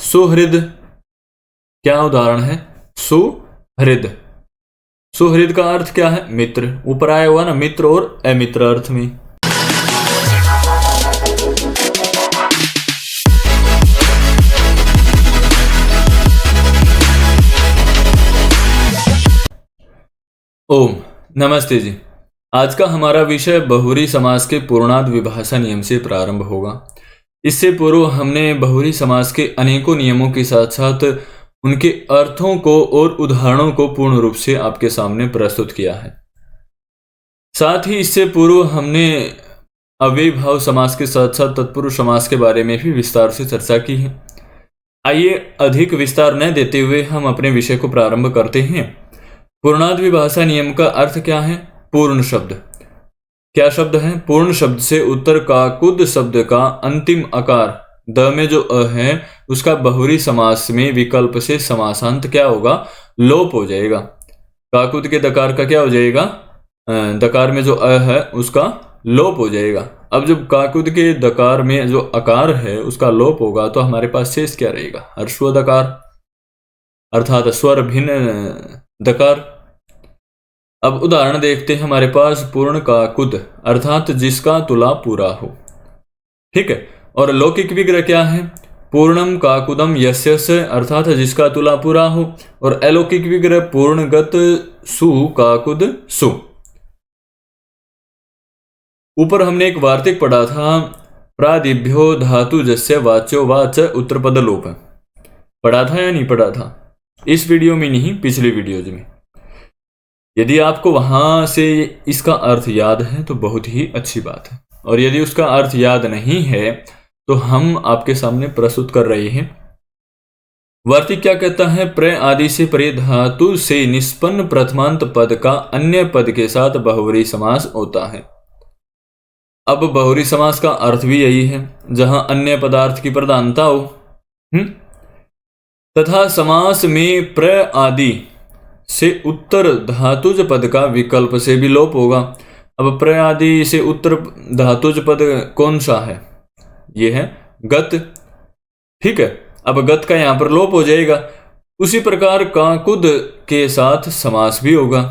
सुहृद क्या उदाहरण है? सुहृद। सुहृद का अर्थ क्या है? मित्र। ऊपर आया हुआ ना, मित्र और अमित्र अर्थ में। ओम नमस्ते जी। आज का हमारा विषय बहुरी समास के पूर्णार्ध विभाषा नियम से प्रारंभ होगा। इससे पूर्व हमने बहुरी समास के अनेकों नियमों के साथ साथ उनके अर्थों को और उदाहरणों को पूर्ण रूप से आपके सामने प्रस्तुत किया है। साथ ही इससे पूर्व हमने अव्ययीभाव समास के साथ साथ तत्पुरुष समास के बारे में भी विस्तार से चर्चा की है। आइए अधिक विस्तार न देते हुए हम अपने विषय को प्रारंभ करते हैं। पूर्णार्ध विभाषा नियम का अर्थ क्या है? पूर्ण शब्द। क्या शब्द है? पूर्ण शब्द से उत्तर काकुद शब्द का अंतिम आकार द में जो अ है उसका बहुरी समास में विकल्प से समासांत क्या होगा? लोप हो जाएगा। काकुद के दकार का क्या हो जाएगा? दकार में जो अ है उसका लोप हो जाएगा। अब जब काकुद के दकार में जो आकार है उसका लोप होगा तो हमारे पास शेष क्या रहेगा? हर्स्व दकार अर्थात स्वर भिन्न दकार। अब उदाहरण देखते हैं हमारे पास पूर्ण काकुद अर्थात जिसका तुला पूरा हो। ठीक है। और लौकिक विग्रह क्या है? पूर्णम काकुदम यस्य से अर्थात जिसका तुला पूरा हो। और अलौकिक विग्रह पूर्णगत सु काकुद सु। ऊपर हमने एक वार्तिक पढ़ा था, प्रादिभ्यो धातु जस्य वाच्यो वाच उत्तरपद लोप। पढ़ा था या नहीं पढ़ा था? इस वीडियो में नहीं, पिछले वीडियोज में। यदि आपको वहां से इसका अर्थ याद है तो बहुत ही अच्छी बात है, और यदि उसका अर्थ याद नहीं है तो हम आपके सामने प्रस्तुत कर रहे हैं। वार्तिक क्या कहता है? प्र आदि से परे धातु से निष्पन्न प्रथमांत पद का अन्य पद के साथ बहुवरी समास होता है। अब बहुवरी समास का अर्थ भी यही है, जहां अन्य पदार्थ की प्रधानता हो। तथा समास में प्र आदि से उत्तर धातुज पद का विकल्प से भी लोप होगा। अब प्र आदि से उत्तर धातुज पद कौन सा है? ये है गत। ठीक है। अब गत का यहां पर लोप हो जाएगा। उसी प्रकार काकुद के साथ समास भी होगा।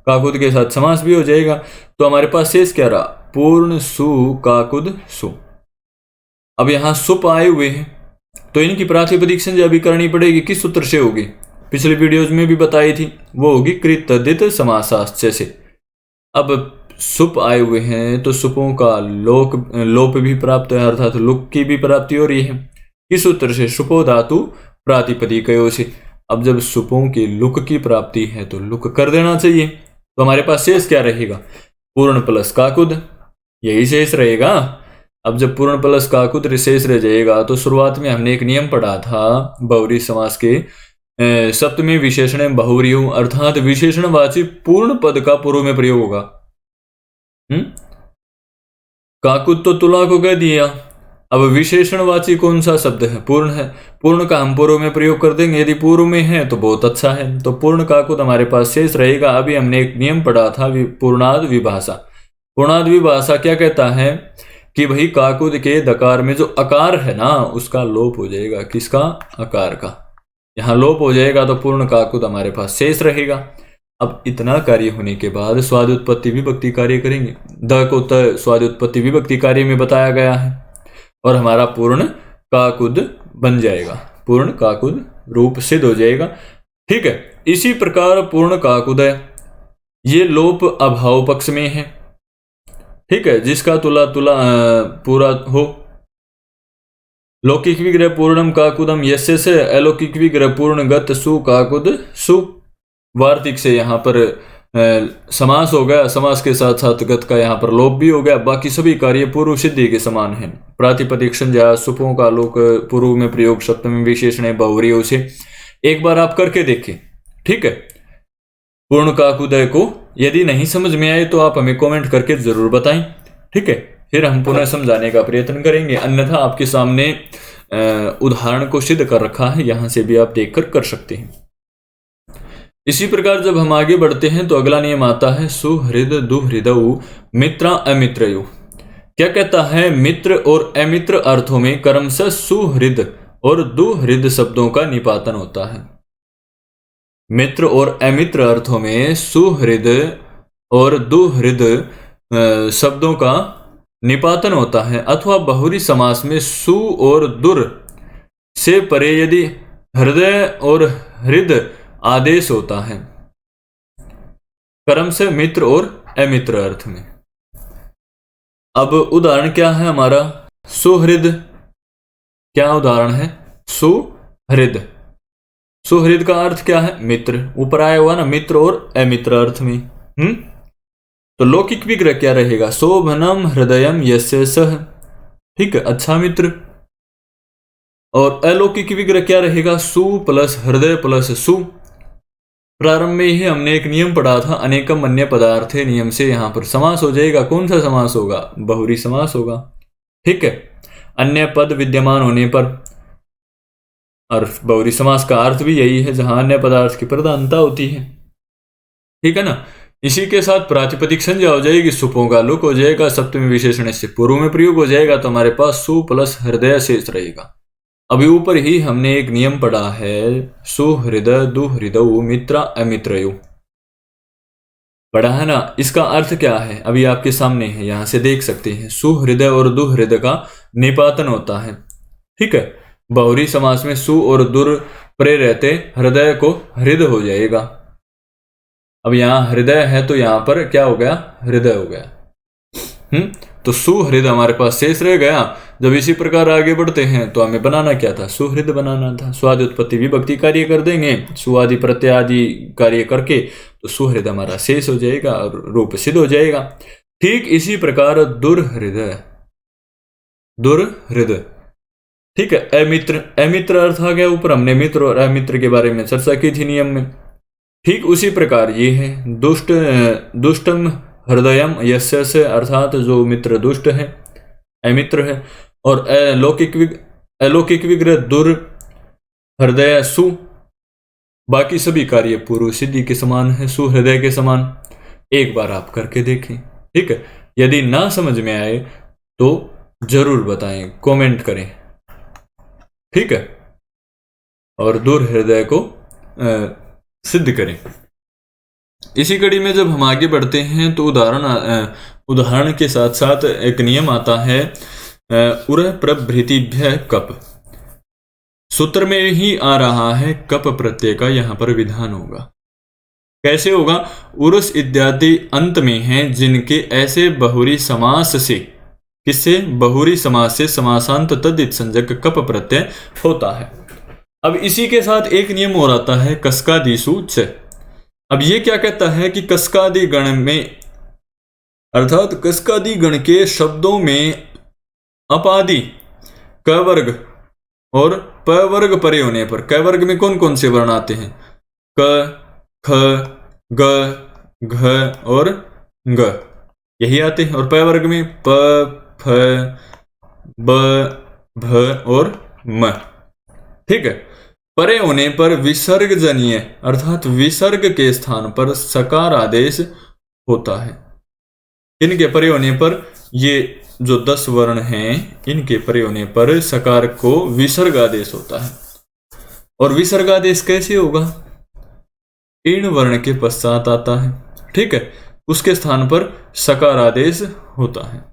काकुद के साथ समास भी हो जाएगा। तो हमारे पास शेष क्या रहा? पूर्ण सु काकुद सु। अब यहां सुप आए हुए हैं तो इनकी प्रातिपदिक संज्ञा भी करनी पड़ेगी। किस सूत्र से होगी? पिछले वीडियोज में भी बताई थी, वो होगी कृत तद्धित समासाश्च से। अब सुप आए हुए हैं तो सुपों का लोप भी प्राप्त है, अर्थात लुक की भी प्राप्ति हो रही है। किस सूत्र से? सुपो धातु प्रातिपदिकयो से। अब जब सुपों की लुक की प्राप्ति है तो लुक कर देना चाहिए। तो हमारे पास शेष क्या रहेगा? पूर्ण प्लस काकुद, यही शेष रहेगा। अब जब पूर्ण प्लस काकुद शेष रह जाएगा तो शुरुआत में हमने एक नियम पढ़ा था बहुरी समास के, सप्तमी विशेषण बहुव्रीहु अर्थात विशेषणवाची पूर्ण पद का पूर्व में प्रयोग होगा। काकुद तो तुला को कह दिया। अब विशेषणवाची कौन सा शब्द है? पूर्ण है। पूर्ण का हम पूर्व में प्रयोग कर देंगे। यदि पूर्व में है तो बहुत अच्छा है, तो पूर्ण काकुद हमारे पास शेष रहेगा। अभी हमने एक नियम पढ़ा था पूर्णार्ध विभाषा। पूर्णार्ध विभाषा क्या कहता है कि भाई काकुद के दकार में जो आकार है ना उसका लोप हो जाएगा। किसका? आकार का। यहां लोप हो जाएगा तो पूर्ण काकुद हमारे पास शेष रहेगा। अब इतना कार्य होने के बाद स्वादुत्पत्ति विभक्ति कार्य करेंगे। द को त स्वादुत्पत्ति विभक्ति कार्य में बताया गया है और हमारा पूर्ण काकुद बन जाएगा। पूर्ण काकुद रूप सिद्ध हो जाएगा। ठीक है। इसी प्रकार पूर्ण काकुद है, ये लोप अभाव पक्ष में है। ठीक है। जिसका तुला पूरा हो। लौकिक विग्रह पूर्णम काकुदम यस्य से अलौकिक विग्रह पूर्णगत सु काकुद सु। वार्तिक से यहाँ पर समास हो गया, समास के साथ साथ गत का यहाँ पर लोप भी हो गया। बाकी सभी कार्य पूर्व सिद्धि के समान है। प्रातिपदिक संज्ञा सुपों का लोक पूर्व में प्रयोग सप्तमी विशेषण बहुव्रीहु से। एक बार आप करके देखें। ठीक है। पूर्ण काकुदय को यदि नहीं समझ में आए तो आप हमें कमेंट करके जरूर बताएं। ठीक है। फिर हम पुनः समझाने का प्रयत्न करेंगे, अन्यथा आपके सामने उदाहरण को सिद्ध कर रखा है, यहां से भी आप देखकर कर सकते हैं। इसी प्रकार जब हम आगे बढ़ते हैं तो अगला नियम आता है सुहृद दुहृदौ मित्रा अमित्रयो। क्या कहता है? मित्र और अमित्र अर्थों में क्रमशः सुहृद और दुहृद शब्दों का निपातन होता है। मित्र और अमित्र अर्थों में सुहृद और दुहृद शब्दों का निपातन होता है, अथवा बहुरी समास में सु और दुर से परे यदि हृदय और हृद आदेश होता है, क्रम से मित्र और अमित्र अर्थ में। अब उदाहरण क्या है हमारा? सुहृद। क्या उदाहरण है? सुहृद। सुहृद का अर्थ क्या है? मित्र। ऊपर आया हुआ ना, मित्र और अमित्र अर्थ में। तो लौकिक विग्रह क्या रहेगा? शोभनम हृदयम यस्य सह। ठीक है, अच्छा मित्र। और अलौकिक विग्रह क्या रहेगा? सु प्लस हृदय प्लस सु। प्रारंभ में ही हमने एक नियम पढ़ा था, अनेकम अन्य पदार्थे नियम से यहां पर समास हो जाएगा। कौन सा समास होगा? बहुरी समास होगा। ठीक है, अन्य पद विद्यमान होने पर, और बहुरी समास का अर्थ भी यही है जहां अन्य पदार्थ की प्रधानता होती है। ठीक है ना। इसी के साथ प्रातिपदिक संज्ञा हो जाएगी, सुपों का लुक हो जाएगा, सप्तमी विशेषण से पूर्व में प्रयोग हो जाएगा, तो हमारे पास सु प्लस हृदय शेष रहेगा। अभी ऊपर ही हमने एक नियम पढ़ा है, सुहृदय दुहृदौ मित्र अमित्रयो, पढ़ा है ना। इसका अर्थ क्या है? अभी आपके सामने है, यहां से देख सकते हैं। सुहृदय और दुहृदय का निपातन होता है। ठीक है, बहुरी समास में सु और दुर परे रहते हृदय को हृद हो जाएगा। अब यहां हृदय है तो यहां पर क्या हो गया? हृदय हो गया। तो सुहृद हमारे पास शेष रह गया। जब इसी प्रकार आगे बढ़ते हैं तो हमें बनाना क्या था? सुहृद बनाना था। स्वादि उत्पत्ति विभक्ति कार्य कर देंगे, सुआदि प्रत्यय आदि कार्य करके, तो सुहृद हमारा शेष हो जाएगा और रूप सिद्ध हो जाएगा। ठीक इसी प्रकार दुर्हृदय, दुर्हृद। ठीक है, अमित्र। अमित्र अर्थ आ गया ऊपर, हमने मित्र और अमित्र के बारे में चर्चा की थी नियम में। ठीक उसी प्रकार ये है, दुष्टम हृदयम यस्य से, अर्थात जो मित्र दुष्ट है, अमित्र है। और अलौकिक विग्रह दुर हृदय सु, बाकी सभी कार्य पूर्व सिद्धि के समान है, सुहृदय के समान। एक बार आप करके देखें। ठीक है, यदि ना समझ में आए तो जरूर बताएं, कमेंट करें। ठीक है, और दुर्हृदय को सिद्ध करें। इसी कड़ी में जब हम आगे बढ़ते हैं तो उदाहरण के साथ साथ एक नियम आता है, उर प्रभृतिभ्य कप। सूत्र में ही आ रहा है कप प्रत्यय का यहां पर विधान होगा। कैसे होगा? उरस इत्यादि अंत में हैं जिनके ऐसे बहुरी समास से, किससे? बहुरी समास से समासांत तद्धित संज्ञक कप प्रत्यय होता है। अब इसी के साथ एक नियम और आता है, कस्कादिषु च। अब ये क्या कहता है कि कस्कादि गण में, अर्थात कस्कादि गण के शब्दों में अपादि क वर्ग और प वर्ग परे होने पर, क वर्ग में कौन कौन से वर्ण आते हैं? क, ख, ग, घ और ग, यही आते हैं। और प वर्ग में प, फ, ब, भ और म। ठीक है, परे होने पर विसर्गजनीय, अर्थात विसर्ग के स्थान पर सकार आदेश होता है। इनके परे होने पर, ये जो 10 वर्ण हैं, इनके परे होने पर सकार को विसर्ग आदेश होता है। और विसर्ग आदेश कैसे होगा? इन वर्ण के पश्चात आता है। ठीक है, उसके स्थान पर सकार आदेश होता है।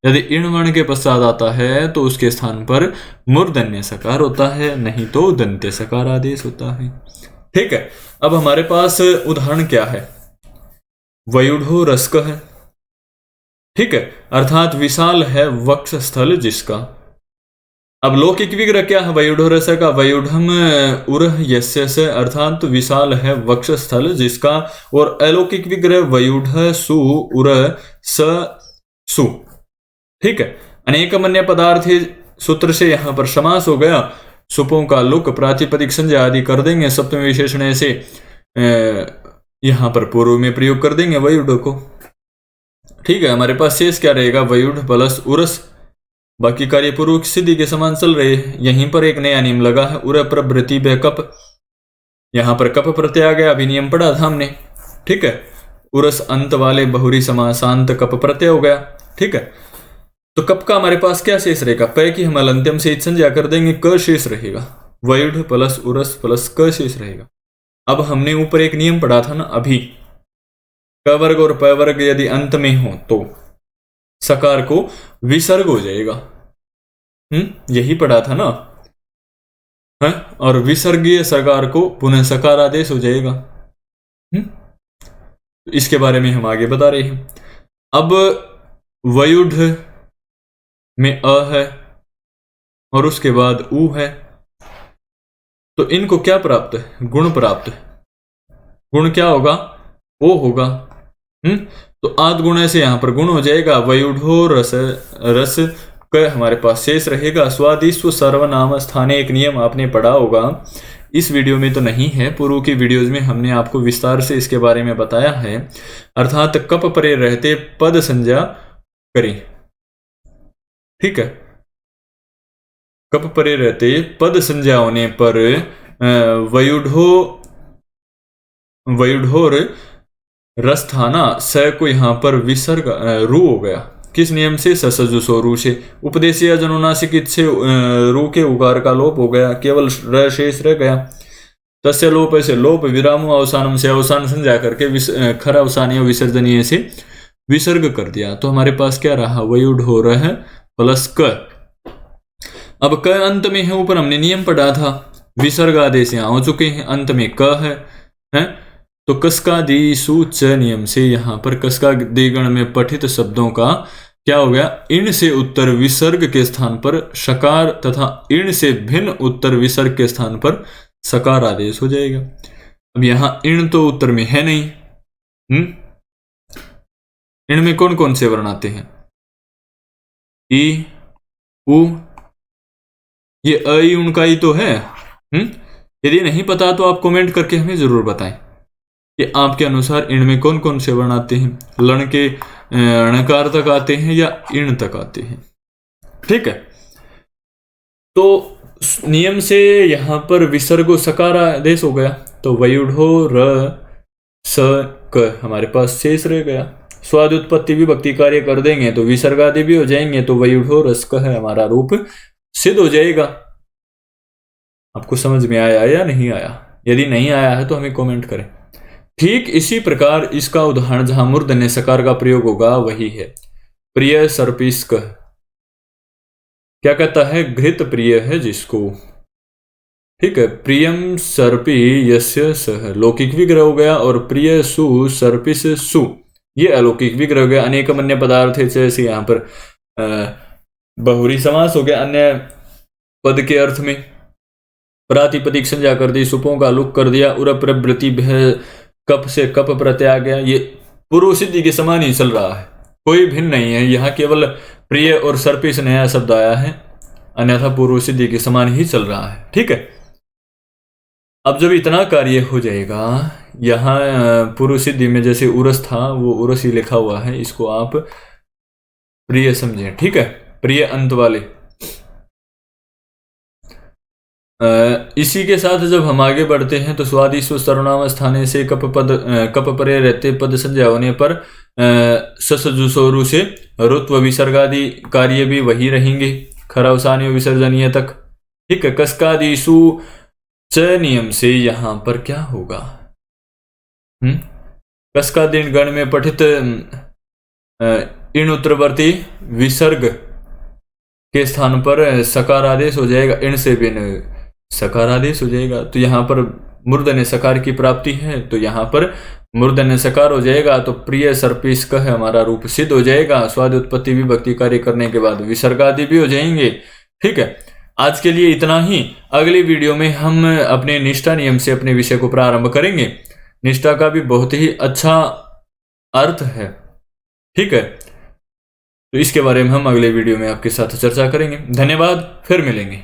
यदि इन वर्ण के पश्चात आता है तो उसके स्थान पर मूर्धन्य सकार होता है, नहीं तो दंत्य सकार आदेश होता है। ठीक है, अब हमारे पास उदाहरण क्या है? वयुढ़ो रस्क है। ठीक है, अर्थात विशाल है वक्ष स्थल जिसका। अब लौकिक विग्रह क्या है वयुढ़ो रस का? वयुढ़म उरह यस्य से, अर्थात विशाल है वक्ष स्थल जिसका। और अलौकिक विग्रह वयुढ़ सु उरह स सु। ठीक है, अनेक अन्य पदार्थ सूत्र से यहां पर समास हो गया। सुपों का लुक प्रातिपदिक संज्ञा आदि कर देंगे, सप्तमी विशेषण से यहां पर पूर्व में प्रयोग कर देंगे वयुढ़ को। ठीक है, हमारे पास शेष क्या रहेगा? वयुढ़ प्लस उरस, बाकी कार्य पूर्व की सिद्धि के समान चल रहे हैं। यहीं पर एक नया नियम लगा है, उर प्रभृति ब कप। यहां पर कप प्रत्यय आ गया, अभी नियम पढ़ा था हमने। ठीक है, उरस अंत वाले बहुरी समासांत कप प्रत्यय हो गया। ठीक है, तो कप का हमारे पास क्या शेष रहेगा? प की हम अलंत्यम से संज्ञा कर देंगे, क शेष रहेगा, वयुड प्लस उरस प्लस क शेष रहेगा। अब हमने ऊपर एक नियम पढ़ा था ना अभी, क वर्ग और प वर्ग यदि अंत में हो तो सकार को विसर्ग हो जाएगा। यही पढ़ा था ना है? और विसर्गीय सकार को पुनः सकार आदेश हो जाएगा। इसके बारे में हम आगे बता रहे हैं। अब वयुड में अ है और उसके बाद उ है, तो इनको क्या प्राप्त है? गुण प्राप्त है। गुण क्या होगा? ओ होगा। तो आद गुण से यहां पर गुण हो जाएगा, वयुढो रस रस क हमारे पास शेष रहेगा। स्वादिष्व सर्वनाम स्थाने एक नियम आपने पढ़ा होगा, इस वीडियो में तो नहीं है, पूर्व की वीडियोज में हमने आपको विस्तार से इसके बारे में बताया है। अर्थात कप परे रहते पद संज्ञा करें, ठीक है। कप परे रहते पद संज्ञा होने पर वयुढोर रस्थाना स को यहां पर विसर्ग रू हो गया। किस नियम से? ससजुसो रू से। उपदेशीय जनुनासिक से रू के उकार का लोप हो गया, केवल र शेष रह गया। तस्य लोप से लोप, विराम अवसानम से अवसान संज्ञा करके खर अवसानीय विसर्जनीय से विसर्ग कर दिया। तो हमारे पास क्या रहा? वयुढोर है प्लस क। अब क अंत में है, ऊपर हमने नियम पढ़ा था, विसर्ग आदेश यहां हो चुके हैं, अंत में क है? तो कस्कादि सूच नियम से यहां पर कस्कादि गण में पठित शब्दों का क्या हो गया? इण से उत्तर विसर्ग के स्थान पर शकार तथा इण से भिन्न उत्तर विसर्ग के स्थान पर सकार आदेश हो जाएगा। अब यहां इण तो उत्तर में है नहीं। इण में कौन कौन से वर्ण आते हैं? ई, उ, ये अ ई उन का ही तो है। यदि नहीं पता तो आप कमेंट करके हमें जरूर बताएं कि आपके अनुसार इण में कौन कौन से वर्ण आते हैं। लण के णकार तक आते हैं या इण तक आते हैं, ठीक है। तो नियम से यहां पर विसर्ग सकार आदेश हो गया, तो वयुढो र स क हमारे पास शेष रह गया। स्वाद उत्पत्ति विभक्ति कार्य कर देंगे तो विसर्ग आदि भी हो जाएंगे, तो वयुढो रस क है हमारा रूप सिद्ध हो जाएगा। आपको समझ में आया या नहीं आया? यदि नहीं आया है तो हमें कमेंट करें। ठीक इसी प्रकार इसका उदाहरण जहां मूर्धन्य सकार का प्रयोग होगा वही है। प्रिय सर्पिस्क, क्या कहता है? घृत प्रिय है जिसको, ठीक है। प्रियम सर्पी यस्य सह, लौकिक विग्रह हो गया, और प्रिय सु सर्पिस सु, ये अलौकिक विग्रह हो गया। अनेक अन्य पदार्थ है, जैसे यहां पर बहुरी समास हो गया। अन्य पद के अर्थ में प्रातिपदिक संज्ञा कर दी, सुपों का लुक कर दिया, उर प्रवृत्ति कप से कप प्रत्यय आ गया। ये पूर्व सिद्धि के समान ही चल रहा है, कोई भिन्न नहीं है। यहाँ केवल प्रिय और सर्पिस नया शब्द आया है, अन्यथा पूर्व सिद्धि के समान ही चल रहा है, ठीक है। अब जब इतना कार्य हो जाएगा, यहाँ पूर्व सिद्धि में जैसे उरस था वो उरस ही लिखा हुआ है, इसको आप प्रिय समझें, ठीक है, प्रिय अंत वाले। इसी के साथ जब हम आगे बढ़ते हैं तो स्वादिष्व सर्वनाम स्थाने से कप परे रहते पद संज्ञा होने पर ससजुसोरु से रुत्व विसर्गादि कार्य भी वही रहेंगे, खरावसानी विसर्जनीय तक, ठीक है। कस्कादिशु च नियम से यहां पर क्या होगा? कस्कादि गण में पठित इण उत्तरवर्ती विसर्ग के स्थान पर सकार आदेश हो जाएगा, इण से भिन्न सकार आदेश हो जाएगा। तो यहां पर मूर्धन्य सकार की प्राप्ति है, तो यहां पर मूर्धन्य सकार हो जाएगा, तो प्रिय सर्पिस का हमारा रूप सिद्ध हो जाएगा। स्वाद उत्पत्ति विभक्ति कार्य करने के बाद विसर्ग आदि भी हो जाएंगे, ठीक है। आज के लिए इतना ही। अगली वीडियो में हम अपने निष्ठा नियम से अपने विषय को प्रारंभ करेंगे। निष्ठा का भी बहुत ही अच्छा अर्थ है, ठीक है। तो इसके बारे में हम अगले वीडियो में आपके साथ चर्चा करेंगे। धन्यवाद, फिर मिलेंगे।